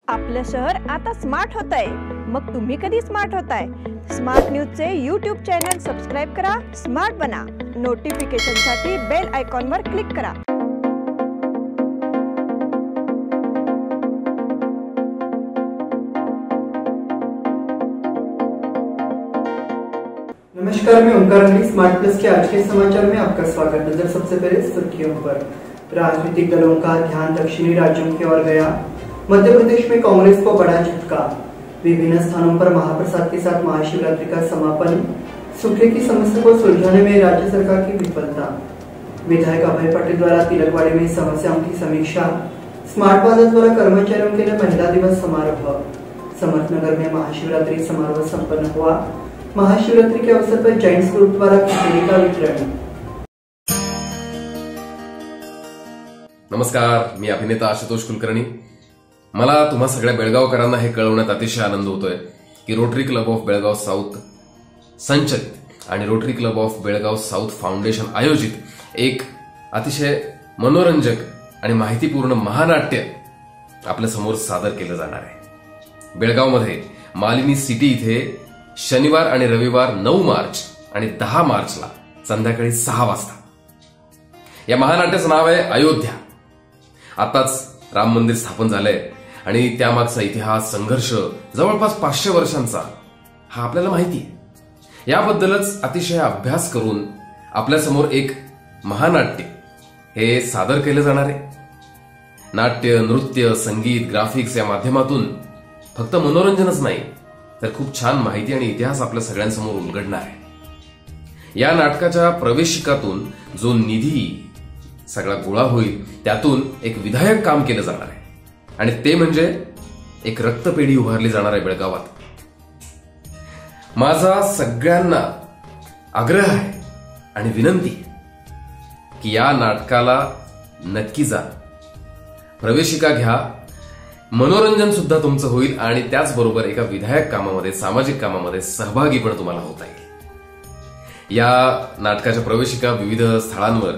आपलं शहर आता स्मार्ट होत आहे। मग तुम्ही कधी स्मार्ट होताय? स्मार्ट न्यूजचे यूट्यूब चॅनल सबस्क्राइब करा, स्मार्ट बना। नोटिफिकेशनसाठी बेल आयकॉनवर क्लिक करा। नमस्कार, मैं ओंकार अंगड़ी। स्मार्ट प्लस के आज के समाचार में आपका स्वागत। नजर सबसे पहले सुर्खियों पर। राजनीतिक दलों का ध्यान दक्षिणी राज्यों की ओर गया। मध्य प्रदेश में कांग्रेस को बड़ा झटका। विभिन्न स्थानों पर महाप्रसाद के साथ महाशिवरात्रि का समापन। सूखे की समस्या को सुलझाने में राज्य सरकार की विफलता। विधायक अभय पटेल द्वारा तिलकवाड़ी में समस्याओं की समीक्षा। स्मार्ट बाजार द्वारा कर्मचारियों के लिए महिला दिवस समारोह। समर्थनगर में महाशिवरात्रि समारोह संपन्न हुआ। महाशिवरात्रि के अवसर पर जैन ग्रुप द्वारा खिचड़ी का वितरण। नमस्कार, मी अभिनेता आशुतोष कुलकर्णी। मला तुम्हा सगळ्या बेळगावकरांना हे कळवण्यात अतिशय आनंद होतोय की rotary club of Belgaum south संचलित आणि rotary club of Belgaum south foundation आयोजित एक अतिशय मनोरंजक आणि माहितीपूर्ण महानाट्य आपल्या समोर सादर केलं जाणार आहे। बेळगावमध्ये मालिनी सिटी इथे शनिवार आणि रविवार 9 मार्च आणि 10 मार्चला संध्याकाळी 6 वाजता। या महानाट्याचं नाव आहे अयोध्या। आताच राम मंदिर स्थापन झालंय आणि त्यामागचा इतिहास संघर्ष जवळपास 500 वर्षांचा हा आपल्याला माहिती आहे। याबद्दलच अतिशय अभ्यास करून आपल्यासमोर एक महानाट्य हे सादर केले जाणार आहे। नाट्य, नृत्य, संगीत, ग्राफिक्स या माध्यमातून फक्त मनोरंजनच नाही तर खूप छान माहिती आणि इतिहास आपल्या सगळ्यांसमोर उलगडणार आहे। या नाटकाच्या प्रवेशिकातून जो निधी सगळा गोळा होईल त्यातून एक विधायक काम केलं जाणार आहे आणि ते म्हणजे एक रक्तपेढी उभारली जाणार आहे बेळगावात। माझा सगळ्यांना आग्रह आहे आणि विनंती की या नाटकाला नक्की जा, प्रवेशिका घ्या, मनोरंजन सुद्धा तुमचं होईल आणि त्याचबरोबर एका विधायक कामामध्ये, सामाजिक कामामध्ये सहभागी पण तुम्हाला होता येईल। या नाटकाच्या प्रवेशिका विविध स्थळांवर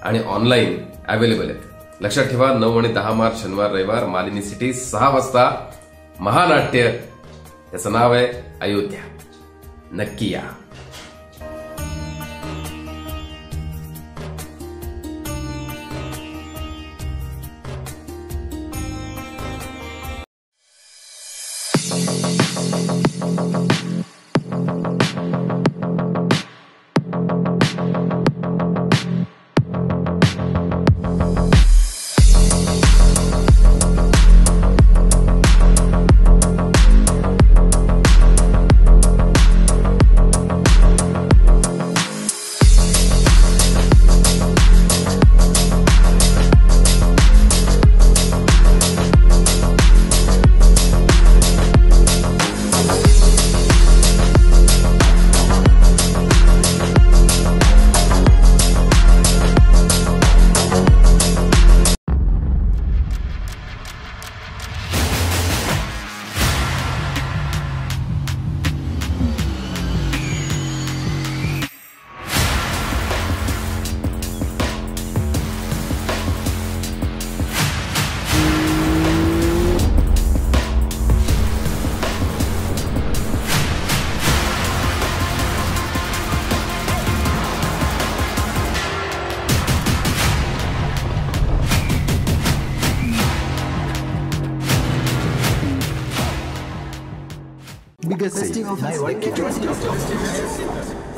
आणि ऑनलाईन अवेलेबल आहेत। लक्षात ठेवा, 9 आणि 10 मार्च शनिवार रविवार मालिनी सिटी 6 वाजता महानाट्य, त्याचं नाव आहे अयोध्या। नक्की या।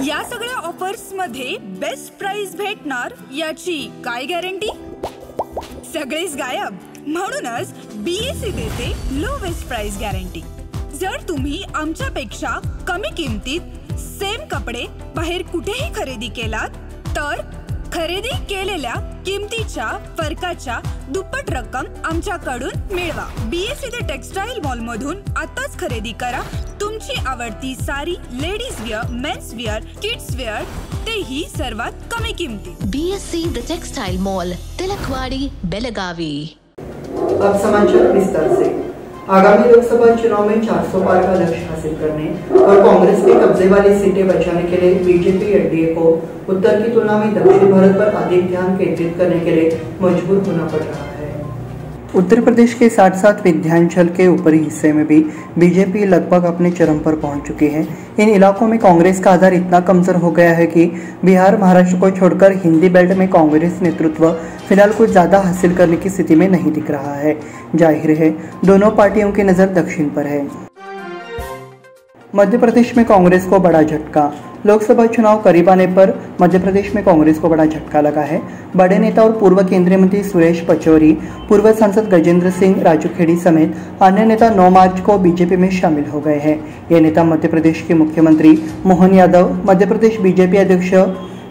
या सगळ्या ऑफर्स मध्ये बेस्ट प्राइस भेटणार याची काय गॅरंटी? सगळेच गायब। म्हणूनच बीएससी देते लोवेस्ट प्राइस गॅरंटी। जर तुम्ही आमच्यापेक्षा कमी किमतीत सेम कपडे बाहेर कुठेही खरेदी केलात तर खरेदी केलेल्या किमतीच्या फरकाच्या दुप्पट रक्कम आमच्याकडून मिळवा। बीएससी द टेक्सटाईल मॉल मधून आताच खरेदी करा तुमची आवडती sari, ladies wear, men's wear, kids wear, तेही सर्वात कमी किमतीत। BSC the textile mall, Tilakwadi, Belagavi. अब समाचार विस्तार से। आगामी लोकसभा चुनाव में 400 पार का लक्ष्य हासिल करने और कांग्रेस के कब्जे वाली सीटें बचाने के लिए बीजेपी एनडीए को उत्तर की तुलना में दक्षिण भारत पर अधिक ध्यान केंद्रित करने के लिए मजबूर होना पड़ रहा है। उत्तर प्रदेश के साथ साथ विंध्याचल के ऊपरी हिस्से में भी बीजेपी लगभग अपने चरम पर पहुंच चुकी है। इन इलाकों में कांग्रेस का आधार इतना कमजोर हो गया है कि बिहार महाराष्ट्र को छोड़कर हिंदी बेल्ट में कांग्रेस नेतृत्व फिलहाल कुछ ज्यादा हासिल करने की स्थिति में नहीं दिख रहा है। जाहिर है दोनों पार्टियों की नजर दक्षिण पर है। मध्य प्रदेश में कांग्रेस को बड़ा झटका। लोकसभा चुनाव करीब आने पर मध्य प्रदेश में कांग्रेस को बड़ा झटका लगा है। बड़े नेता और पूर्व केंद्रीय मंत्री सुरेश पचौरी, पूर्व सांसद गजेंद्र सिंह राजू खेड़ी समेत अन्य नेता 9 मार्च को बीजेपी में शामिल हो गए हैं। ये नेता मध्य प्रदेश के मुख्यमंत्री मोहन यादव, मध्य प्रदेश बीजेपी अध्यक्ष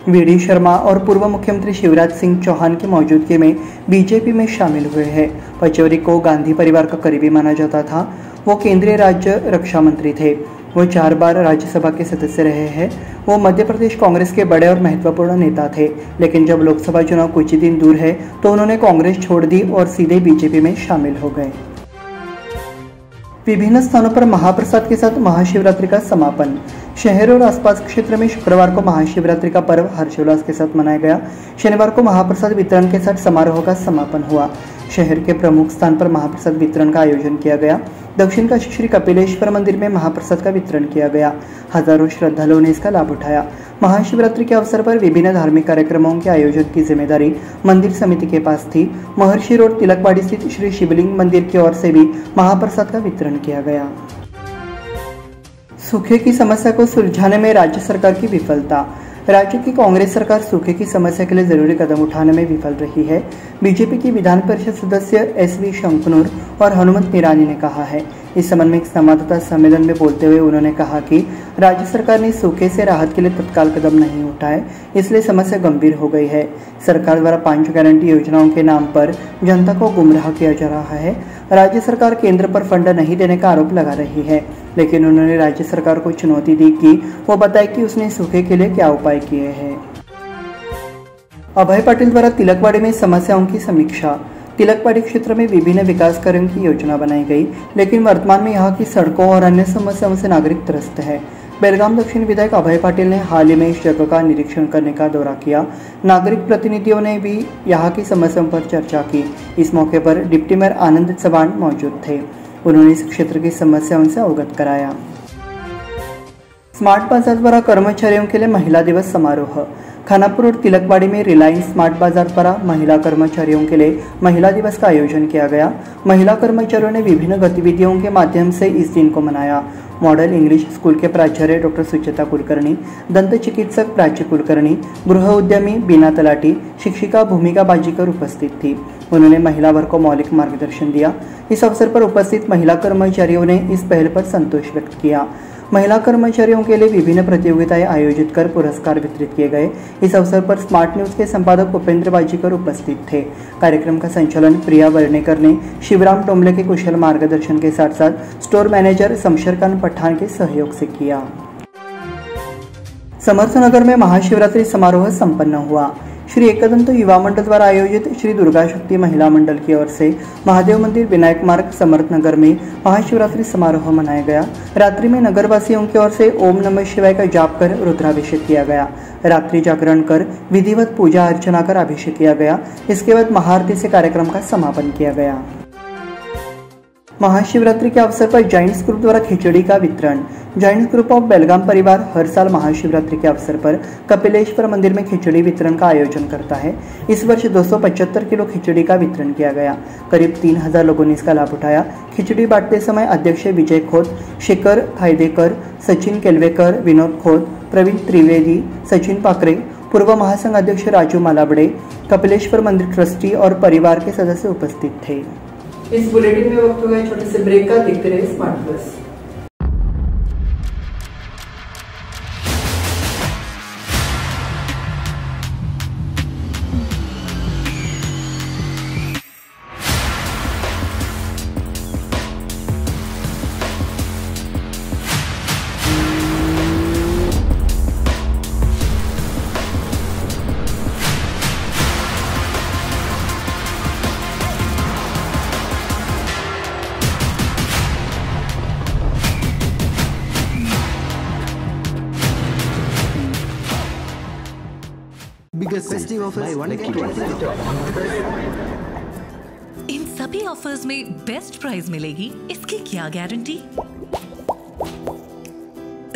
वी.डी. शर्मा और पूर्व मुख्यमंत्री शिवराज सिंह चौहान की मौजूदगी में बीजेपी में शामिल हुए हैं। पचौरी को गांधी परिवार का करीबी माना जाता था। वो केंद्रीय राज्य रक्षा मंत्री थे। वो 4 बार राज्यसभा के सदस्य रहे हैं। वो मध्य प्रदेश कांग्रेस के बड़े और महत्वपूर्ण नेता थे, लेकिन जब लोकसभा चुनाव कुछ ही दिन दूर है तो उन्होंने कांग्रेस छोड़ दी और सीधे बीजेपी में शामिल हो गए। विभिन्न स्थानों पर महाप्रसाद के साथ महाशिवरात्रि का समापन। शहर और आसपास क्षेत्र में शुक्रवार को महाशिवरात्रि का पर्व हर्षोल्लास के साथ मनाया गया। शनिवार को महाप्रसाद वितरण के साथ समारोह का समापन हुआ। शहर के प्रमुख स्थान पर महाप्रसाद वितरण का आयोजन किया गया। दक्षिण काशी श्री कपिलेश्वर मंदिर में महाप्रसाद का वितरण किया गया। हजारों श्रद्धालुओं ने इसका लाभ उठाया। महाशिवरात्रि के अवसर पर विभिन्न धार्मिक कार्यक्रमों के आयोजन की जिम्मेदारी मंदिर समिति के पास थी। महर्षि रोड तिलकवाड़ी स्थित श्री शिवलिंग मंदिर की ओर से भी महाप्रसाद का वितरण किया गया। सूखे की समस्या को सुलझाने में राज्य सरकार की विफलता। राज्य की कांग्रेस सरकार सूखे की समस्या के लिए जरूरी कदम उठाने में विफल रही है। बीजेपी की विधान परिषद सदस्य एस.वी. शंकनूर और हनुमंत निरानी ने कहा है। इस संबंध में एक संवाददाता सम्मेलन में बोलते हुए उन्होंने कहा कि राज्य सरकार ने सूखे से राहत के लिए तत्काल कदम नहीं उठाए, इसलिए समस्या गंभीर हो गई है। सरकार द्वारा 5 गारंटी योजनाओं के नाम पर जनता को गुमराह किया जा रहा है। राज्य सरकार केंद्र पर फंड नहीं देने का आरोप लगा रही है, लेकिन उन्होंने राज्य सरकार को चुनौती दी कि वो बताए कि उसने सूखे के लिए क्या उपाय किए हैं। अभय पाटिल द्वारा तिलकवाड़ी में समस्याओं की समीक्षा। तिलकवाड़ी क्षेत्र में विभिन्न विकास कार्यों की योजना बनाई गई, लेकिन वर्तमान में यहाँ की सड़कों और अन्य समस्याओं से नागरिक त्रस्त है। बेलगाम दक्षिण विधायक अभय पाटिल ने हाल ही में इस जगह का निरीक्षण करने का दौरा किया। नागरिक प्रतिनिधियों ने भी यहाँ की समस्याओं पर चर्चा की। इस मौके पर डिप्टी मेयर आनंद चव्हाण मौजूद थे। उन्होंने इस क्षेत्र की समस्याओं से अवगत कराया। स्मार्ट बाजार द्वारा कर्मचारियों के लिए महिला दिवस समारोह। खानापुर और तिलकवाड़ी में रिलायंस स्मार्ट बाजार द्वारा महिला कर्मचारियों के लिए महिला दिवस का आयोजन किया गया। महिला कर्मचारियों ने विभिन्न गतिविधियों के माध्यम से इस दिन को मनाया। मॉडल इंग्लिश स्कूल के प्राचार्य डॉक्टर सुचेता कुलकर्णी, दंत चिकित्सक प्राची कुलकर्णी, गृह उद्यमी बीना तलाटी, शिक्षिका भूमिका बाजीकर उपस्थित थी। उन्होंने महिला वर्ग को मौलिक मार्गदर्शन दिया। इस अवसर पर उपस्थित महिला कर्मचारियों ने इस पहल पर संतोष व्यक्त किया। महिला कर्मचारियों के लिए विभिन्न प्रतियोगिताएं आयोजित कर पुरस्कार वितरित किए गए। इस अवसर पर स्मार्ट न्यूज के संपादक उपेंद्र बाजीकर उपस्थित थे। कार्यक्रम का संचालन प्रिया वर्णेकर ने शिवराम टोमले के कुशल मार्गदर्शन के साथ साथ स्टोर मैनेजर शमशेर खान पठान के सहयोग से किया। समर्थनगर में महाशिवरात्रि समारोह संपन्न हुआ। श्री एकदंत युवा मंडल द्वारा आयोजित श्री दुर्गा शक्ति महिला मंडल की ओर से महादेव मंदिर विनायक मार्ग समर्थनगर में महाशिवरात्रि समारोह मनाया गया। रात्रि में नगरवासियों की ओर से ओम नमः शिवाय का जाप कर रुद्राभिषेक किया गया। रात्रि जागरण कर विधिवत पूजा अर्चना कर अभिषेक किया गया। इसके बाद महाआरती से कार्यक्रम का समापन किया गया। महाशिवरात्रि के अवसर पर जाइंट्स ग्रुप द्वारा खिचड़ी का वितरण। जाइंट्स ग्रुप ऑफ बेलगाम परिवार हर साल महाशिवरात्रि के अवसर पर कपिलेश्वर मंदिर में खिचड़ी वितरण का आयोजन करता है। इस वर्ष 275 किलो खिचड़ी का वितरण किया गया। करीब 3000 लोगों ने इसका लाभ उठाया। खिचड़ी बांटते समय अध्यक्ष विजय खोत, शेखर फायदेकर, सचिन केलवेकर, विनोद खोत, प्रवीण त्रिवेदी, सचिन पाकरे, पूर्व महासंघ अध्यक्ष राजू मालाबड़े, कपिलेश्वर मंदिर ट्रस्टी और परिवार के सदस्य उपस्थित थे। इस बुलेटिन में वक्त हो गया छोटे से ब्रेक का। देखते रहिए smart plus. Biggest festive offers, buy one get one. इन सब सभी ऑफर्स में बेस्ट प्राइस मिलेगी, इसकी क्या गारंटी?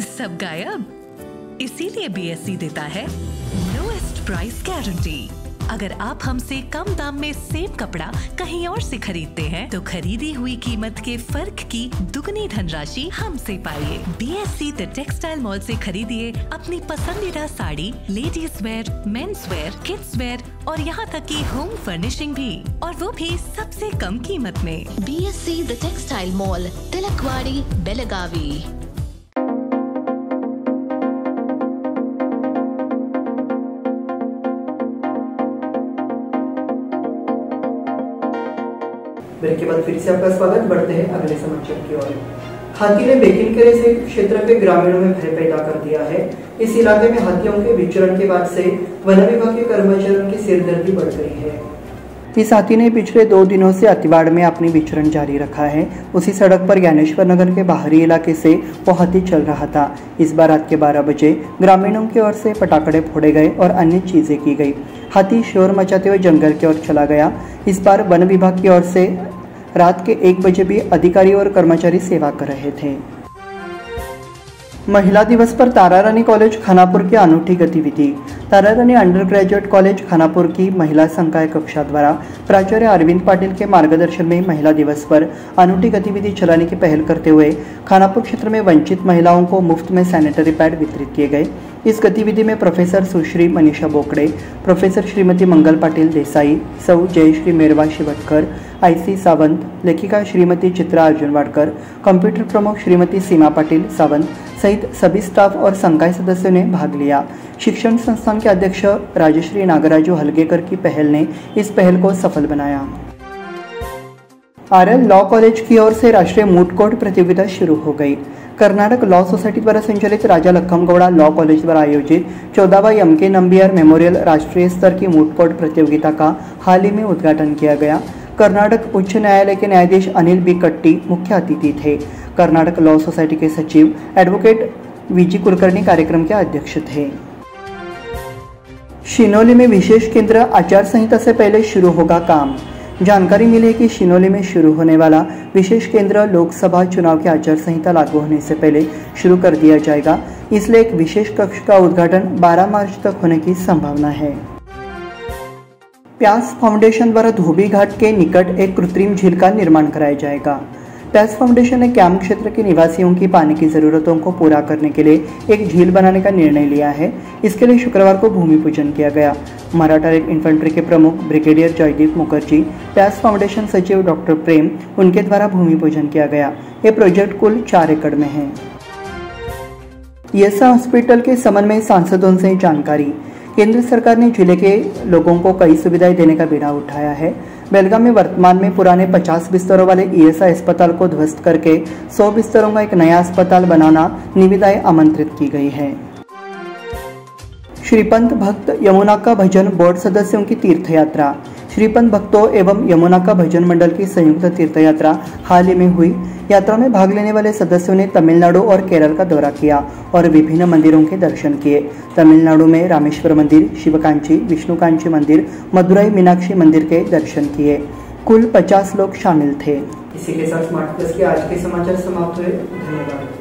सब गायब। इसीलिए BSE देता है लोएस्ट प्राइस गारंटी। अगर आप हमसे कम दाम में सेम कपड़ा कहीं और से खरीदते हैं तो खरीदी हुई कीमत के फर्क की दुगनी धनराशि हमसे पाइए। BSE द टेक्सटाइल मॉल से खरीदिए अपनी पसंदीदा sari, ladies wear, men's wear, kids where और यहाँ तक की होम फर्निशिंग भी, और वो भी सबसे कम कीमत में। BSE the textile mall, Tilakwadi, Belagavi. Break के बाद फिर से आपका स्वागत। बढ़ते हैं अगले समाचार की ओर। हाथी ने बेकिनकेरे से क्षेत्र के ग्रामीणों में भय पैदा कर दिया है। इस इलाके में हाथियों के विचरण के बाद से वन विभाग के कर्मचारियों की सिरदर्दी बढ़ गई है। इस हाथी ने पिछले 2 दिनों से अतिवाड़ में अपनी विचरण जारी रखा है। उसी सड़क पर ज्ञानेश्वर नगर के बाहरी इलाके से वो हाथी चल रहा था। इस बार रात के 12 बजे ग्रामीणों की ओर से पटाखे फोड़े गए और अन्य चीजें की गई। हाथी शोर मचाते हुए जंगल की ओर चला गया। इस बार वन विभाग की ओर से रात के 1 बजे भी अधिकारी और कर्मचारी सेवा कर रहे थे। महिला दिवस पर तारारानी कॉलेज खानापुर की अनूठी गतिविधि। तारारानी अंडर ग्रेजुएट कॉलेज खानापुर की महिला संकाय कक्षा द्वारा प्राचार्य अरविंद पाटिल के मार्गदर्शन में महिला दिवस पर अनूठी गतिविधि चलाने की पहल करते हुए खानापुर क्षेत्र में वंचित महिलाओं को मुफ्त में सैनिटरी पैड वितरित किए गए। इस गतिविधि में प्रोफेसर सुश्री मनीषा बोकड़े, प्रोफेसर श्रीमती मंगल पाटिल देसाई, सौ जयश्री मेरवा शिवटकर, IC सावंत, लेखिका श्रीमती चित्रा अर्जुनवाडकर, कंप्यूटर प्रमुख श्रीमती सीमा पाटिल सावंत सहित सभी स्टाफ और संकाय सदस्यों ने भाग लिया। शिक्षण संस्थान के अध्यक्ष राजश्री नागराजू हलगेकर की पहल ने इस पहल को सफल बनाया। RL लॉ कॉलेज की ओर से राष्ट्रीय मूट कोर्ट प्रतियोगिता शुरू हो गई। कर्नाटक लॉ सोसाइटी द्वारा संचालित राजा लक्कमगौड़ा लॉ कॉलेज द्वारा आयोजित 14वां MK नंबियार मेमोरियल राष्ट्रीय स्तर की मूट कोर्ट प्रतियोगिता का हाल ही में उद्घाटन किया गया। कर्नाटक उच्च न्यायालय के न्यायाधीश अनिल B कट्टी मुख्य अतिथि थे। कर्नाटक लॉ सोसाइटी के सचिव एडवोकेट VG कुलकर्णी कार्यक्रम के अध्यक्ष थे। शिनोली में विशेष केंद्र आचार संहिता से पहले शुरू होगा काम। जानकारी मिली है कि शिनोली में शुरू होने वाला विशेष केंद्र लोकसभा चुनाव की आचार संहिता लागू होने से पहले शुरू कर दिया जाएगा। इसलिए एक विशेष कक्ष का उद्घाटन 12 मार्च तक होने की संभावना है। प्यास फाउंडेशन द्वारा धोबी घाट के निकट एक कृत्रिम झील का निर्माण कराया जाएगा। प्यास फाउंडेशन ने कैंप क्षेत्र के निवासियों की पानी की जरूरतों को पूरा करने के लिए एक झील बनाने का निर्णय लिया है। इसके लिए शुक्रवार को भूमि पूजन किया गया। मराठा इन्फेंट्री के प्रमुख ब्रिगेडियर जयदीप मुखर्जी, प्यास फाउंडेशन सचिव डॉक्टर प्रेम, उनके द्वारा भूमि पूजन किया गया। ये प्रोजेक्ट कुल 4 एकड़ में है। ईएसआई हॉस्पिटल के संबंध में सांसदों से जानकारी। केंद्र सरकार ने जिले के लोगों को कई सुविधाएं देने का बीड़ा उठाया है। बेलगाम में वर्तमान में पुराने 50 बिस्तरों वाले ईएसआई अस्पताल को ध्वस्त करके 100 बिस्तरों का एक नया अस्पताल बनाना निविदाएं आमंत्रित की गई है। श्रीपंत भक्त यमुना का भजन बोर्ड सदस्यों की तीर्थ यात्रा। श्रीपंत भक्तों एवं यमुना का भजन मंडल की संयुक्त तीर्थ यात्रा हाल ही में हुई। यात्रा में भाग लेने वाले सदस्यों ने तमिलनाडु और केरल का दौरा किया और विभिन्न मंदिरों के दर्शन किए। तमिलनाडु में रामेश्वर मंदिर, शिवकांची, विष्णुकांची मंदिर, मदुराई मीनाक्षी मंदिर के दर्शन किए। कुल 50 लोग शामिल थे। इसी के साथ स्मार्ट प्लस के आज के समाचार समाप्त हुए। धन्यवाद।